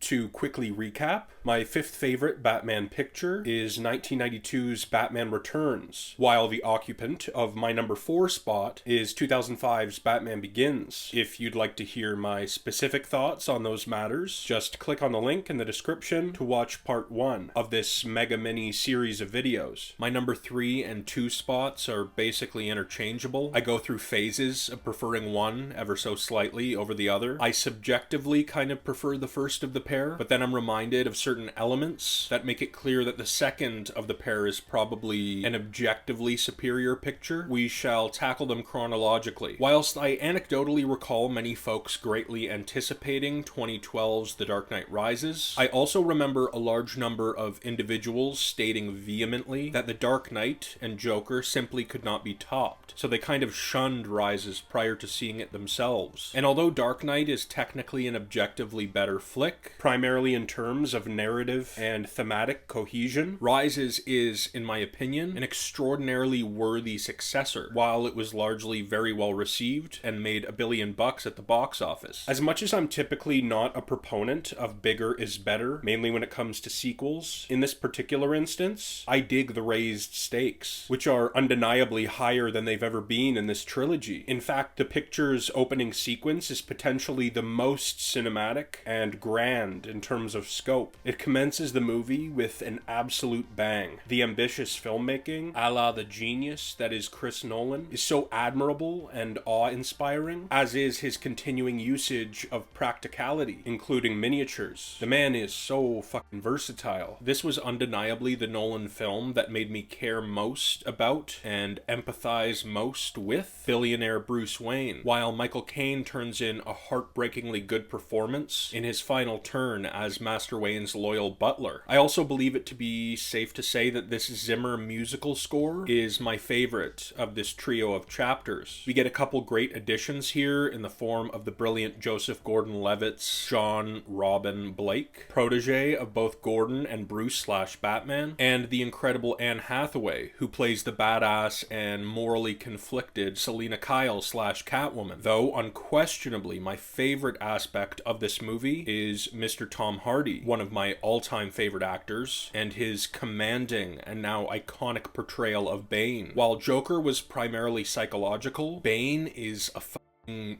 To quickly recap, my fifth favorite Batman picture is 1992's Batman Returns, while the occupant of my number 4 spot is 2005's Batman Begins. If you'd like to hear my specific thoughts on those matters, just click on the link in the description to watch part 1 of this mega mini series of videos. My number 3 and 2 spots are basically interchangeable. I go through phases of preferring one ever so slightly over the other. I subjectively kind of prefer the first of the pair, but then I'm reminded of certain elements that make it clear that the second of the pair is probably an objectively superior picture. We shall tackle them chronologically. Whilst I anecdotally recall many folks greatly anticipating 2012's The Dark Knight Rises, I also remember a large number of individuals stating vehemently that The Dark Knight and Joker simply could not be topped, so they kind of shunned Rises prior to seeing it themselves. And although Dark Knight is technically an objectively better flick, primarily in terms of narrative and thematic cohesion, Rises is, in my opinion, an extraordinarily worthy successor, while it was largely very well received and made $1 billion at the box office. As much as I'm typically not a proponent of bigger is better, mainly when it comes to sequels, in this particular instance, I dig the raised stakes, which are undeniably higher than they've ever been in this trilogy. In fact, the picture's opening sequence is potentially the most cinematic and grand in terms of scope. It commences the movie with an absolute bang. The ambitious filmmaking, a la the genius that is Chris Nolan, is so admirable and awe-inspiring, as is his continuing usage of practicality, including miniatures. The man is so fucking versatile. This was undeniably the Nolan film that made me care most about and empathize most with billionaire Bruce Wayne, while Michael Caine turns in a heartbreakingly good performance in his final turn as Master Wayne's loyal butler. I also believe it to be safe to say that this Zimmer musical score is my favorite of this trio of chapters. We get a couple great additions here in the form of the brilliant Joseph Gordon-Levitt's John Robin Blake, protege of both Gordon and Bruce/Batman, and the incredible Anne Hathaway, who plays the badass and morally conflicted Selina Kyle/Catwoman. Though unquestionably my favorite aspect of this movie is Mr. Tom Hardy, one of my all-time favorite actors, and his commanding and now iconic portrayal of Bane. While Joker was primarily psychological, Bane is a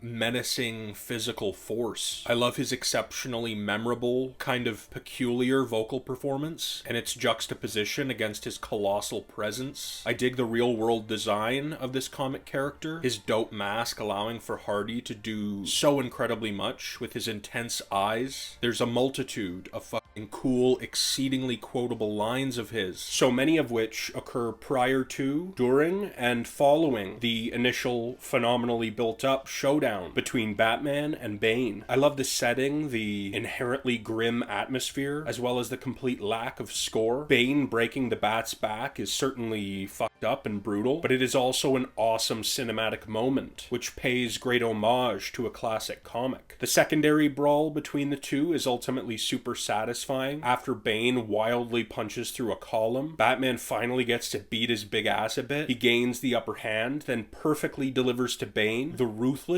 menacing physical force. I love his exceptionally memorable, kind of peculiar vocal performance and its juxtaposition against his colossal presence. I dig the real-world design of this comic character, his dope mask allowing for Hardy to do so incredibly much with his intense eyes. There's a multitude of fucking cool, exceedingly quotable lines of his, so many of which occur prior to, during, and following the initial phenomenally built-up showdown between Batman and Bane. I love the setting, the inherently grim atmosphere, as well as the complete lack of score. Bane breaking the Bat's back is certainly fucked up and brutal, but it is also an awesome cinematic moment, which pays great homage to a classic comic. The secondary brawl between the two is ultimately super satisfying. After Bane wildly punches through a column, Batman finally gets to beat his big ass a bit. He gains the upper hand, then perfectly delivers to Bane the ruthless,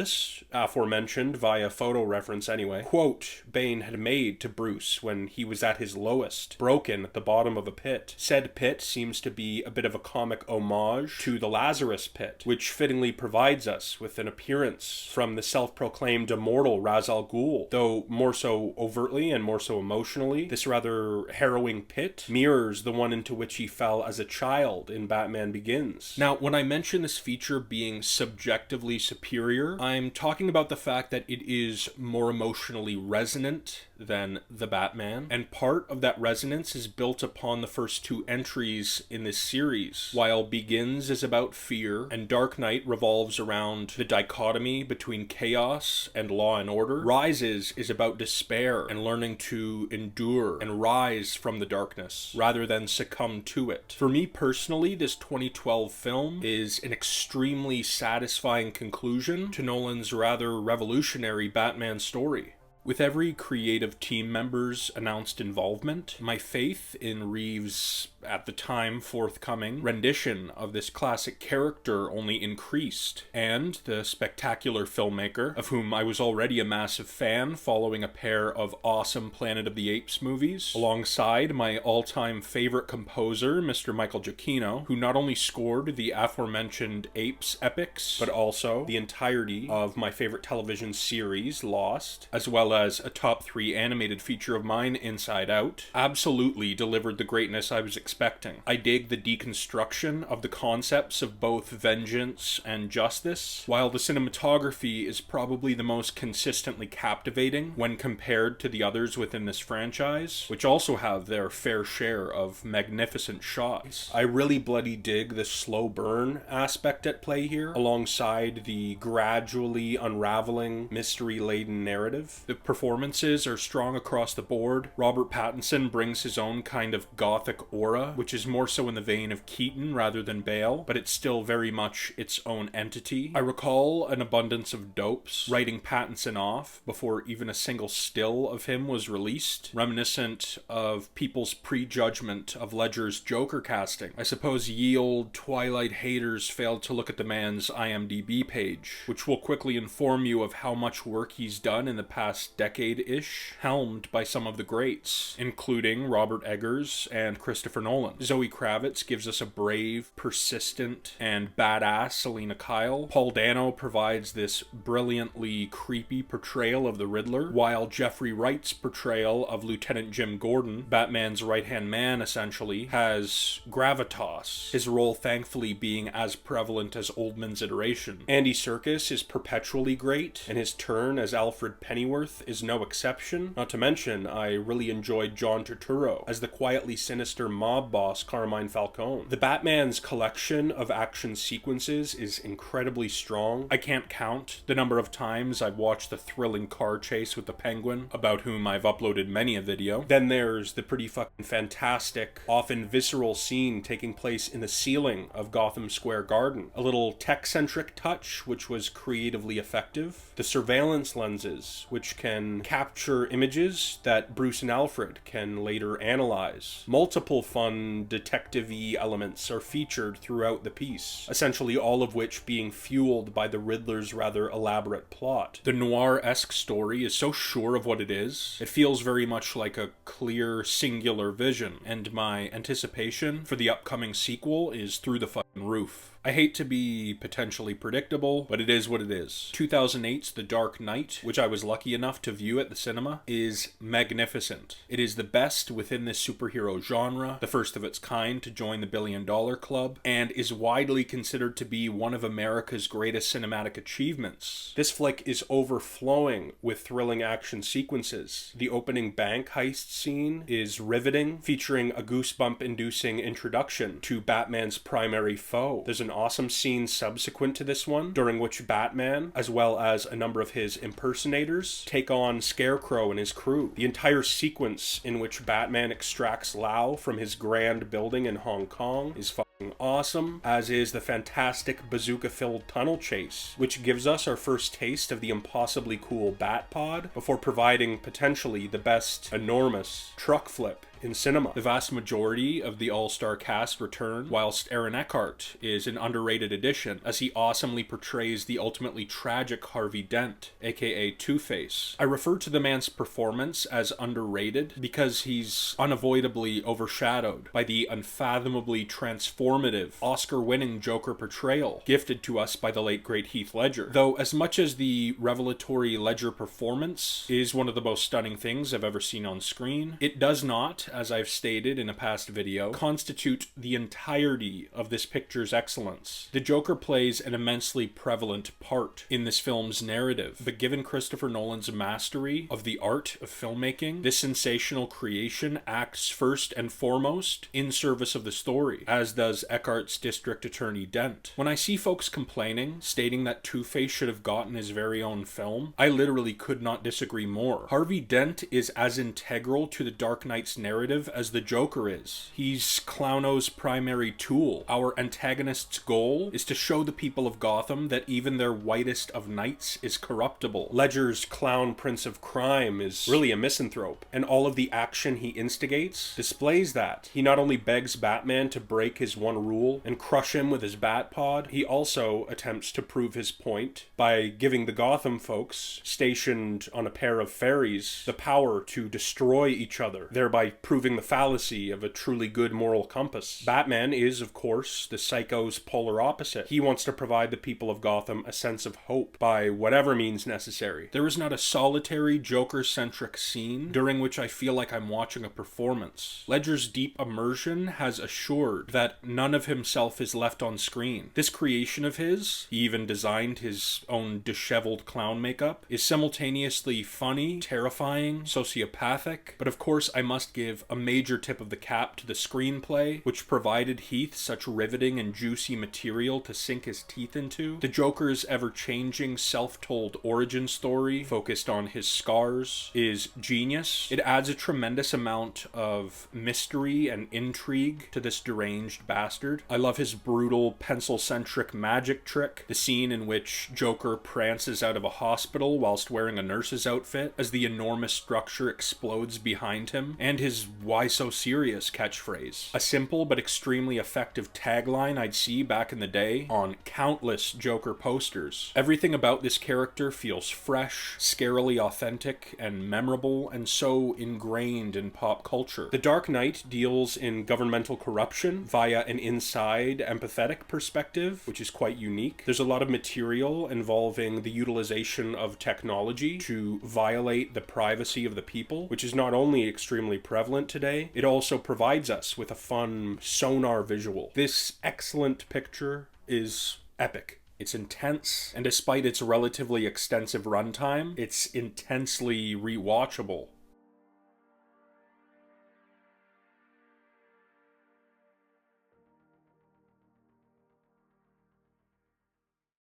aforementioned via photo reference anyway, quote Bane had made to Bruce when he was at his lowest, broken at the bottom of a pit. Said pit seems to be a bit of a comic homage to the Lazarus pit, which fittingly provides us with an appearance from the self-proclaimed immortal Ra's al Ghul, though more so overtly and more so emotionally. This rather harrowing pit mirrors the one into which he fell as a child in Batman Begins. Now, when I mention this feature being subjectively superior, I'm talking about the fact that it is more emotionally resonant than the Batman, and part of that resonance is built upon the first two entries in this series. While Begins is about fear, and Dark Knight revolves around the dichotomy between chaos and law and order, Rises is about despair and learning to endure and rise from the darkness, rather than succumb to it. For me personally, this 2012 film is an extremely satisfying conclusion to Nolan's rather revolutionary Batman story. With every creative team member's announced involvement, my faith in Reeves' at the time forthcoming rendition of this classic character only increased, and the spectacular filmmaker, of whom I was already a massive fan following a pair of awesome Planet of the Apes movies, alongside my all-time favorite composer, Mr. Michael Giacchino, who not only scored the aforementioned Apes epics, but also the entirety of my favorite television series, Lost, as well as a top 3 animated feature of mine, Inside Out, absolutely delivered the greatness I was expecting. I dig the deconstruction of the concepts of both vengeance and justice, while the cinematography is probably the most consistently captivating when compared to the others within this franchise, which also have their fair share of magnificent shots. I really bloody dig the slow burn aspect at play here, alongside the gradually unraveling, mystery-laden narrative. The performances are strong across the board. Robert Pattinson brings his own kind of gothic aura, which is more so in the vein of Keaton rather than Bale, but it's still very much its own entity. I recall an abundance of dopes writing Pattinson off before even a single still of him was released, reminiscent of people's prejudgment of Ledger's Joker casting. I suppose ye old Twilight haters failed to look at the man's IMDb page, which will quickly inform you of how much work he's done in the past decade-ish, helmed by some of the greats, including Robert Eggers and Christopher Nolan. Zoe Kravitz gives us a brave, persistent, and badass Selena Kyle. Paul Dano provides this brilliantly creepy portrayal of the Riddler, while Jeffrey Wright's portrayal of Lieutenant Jim Gordon, Batman's right-hand man essentially, has gravitas, his role thankfully being as prevalent as Oldman's iteration. Andy Serkis is perpetually great, and his turn as Alfred Pennyworth is no exception. Not to mention, I really enjoyed John Turturro as the quietly sinister mob boss Carmine Falcone. The Batman's collection of action sequences is incredibly strong. I can't count the number of times I've watched the thrilling car chase with the Penguin, about whom I've uploaded many a video. Then there's the pretty fucking fantastic, often visceral scene taking place in the ceiling of Gotham Square Garden. A little tech-centric touch, which was creatively effective. The surveillance lenses, which can capture images that Bruce and Alfred can later analyze. Multiple fun detective-y elements are featured throughout the piece, essentially all of which being fueled by the Riddler's rather elaborate plot. The noir-esque story is so sure of what it is. It feels very much like a clear, singular vision, and my anticipation for the upcoming sequel is through the fucking roof. I hate to be potentially predictable, but it is what it is. 2008's The Dark Knight, which I was lucky enough to view at the cinema, is magnificent. It is the best within this superhero genre, the first of its kind to join the $1 billion club, and is widely considered to be one of America's greatest cinematic achievements. This flick is overflowing with thrilling action sequences. The opening bank heist scene is riveting, featuring a goosebump-inducing introduction to Batman's primary foe. There's an awesome scene subsequent to this one, during which Batman, as well as a number of his impersonators, take on Scarecrow and his crew. The entire sequence in which Batman extracts Lau from his grand building in Hong Kong is fucking awesome, as is the fantastic bazooka-filled tunnel chase, which gives us our first taste of the impossibly cool Bat-Pod, before providing potentially the best enormous truck flip in cinema. The vast majority of the all-star cast return, whilst Aaron Eckhart is an underrated addition, as he awesomely portrays the ultimately tragic Harvey Dent, aka Two-Face. I refer to the man's performance as underrated because he's unavoidably overshadowed by the unfathomably transformative, Oscar-winning Joker portrayal gifted to us by the late great Heath Ledger. Though as much as the revelatory Ledger performance is one of the most stunning things I've ever seen on screen, it does not, as I've stated in a past video, constitute the entirety of this picture's excellence. The Joker plays an immensely prevalent part in this film's narrative, but given Christopher Nolan's mastery of the art of filmmaking, this sensational creation acts first and foremost in service of the story, as does Eckhart's District Attorney Dent. When I see folks complaining, stating that Two-Face should have gotten his very own film, I literally could not disagree more. Harvey Dent is as integral to the Dark Knight's narrative narrative as the Joker is. He's Clowno's primary tool. Our antagonist's goal is to show the people of Gotham that even their whitest of knights is corruptible. Ledger's clown prince of crime is really a misanthrope, and all of the action he instigates displays that. He not only begs Batman to break his one rule and crush him with his bat pod, he also attempts to prove his point by giving the Gotham folks stationed on a pair of ferries the power to destroy each other, thereby proving the fallacy of a truly good moral compass. Batman is, of course, the psycho's polar opposite. He wants to provide the people of Gotham a sense of hope by whatever means necessary. There is not a solitary Joker-centric scene during which I feel like I'm watching a performance. Ledger's deep immersion has assured that none of himself is left on screen. This creation of his, he even designed his own disheveled clown makeup, is simultaneously funny, terrifying, sociopathic, but of course I must give a major tip of the cap to the screenplay, which provided Heath such riveting and juicy material to sink his teeth into. The Joker's ever-changing, self-told origin story, focused on his scars, is genius. It adds a tremendous amount of mystery and intrigue to this deranged bastard. I love his brutal, pencil-centric magic trick, the scene in which Joker prances out of a hospital whilst wearing a nurse's outfit as the enormous structure explodes behind him, and his "why so serious" catchphrase. A simple but extremely effective tagline I'd see back in the day on countless Joker posters. Everything about this character feels fresh, scarily authentic, and memorable, and so ingrained in pop culture. The Dark Knight deals in governmental corruption via an inside, empathetic perspective, which is quite unique. There's a lot of material involving the utilization of technology to violate the privacy of the people, which is not only extremely prevalent today, it also provides us with a fun sonar visual. This excellent picture is epic. It's intense, and despite its relatively extensive runtime, it's intensely rewatchable.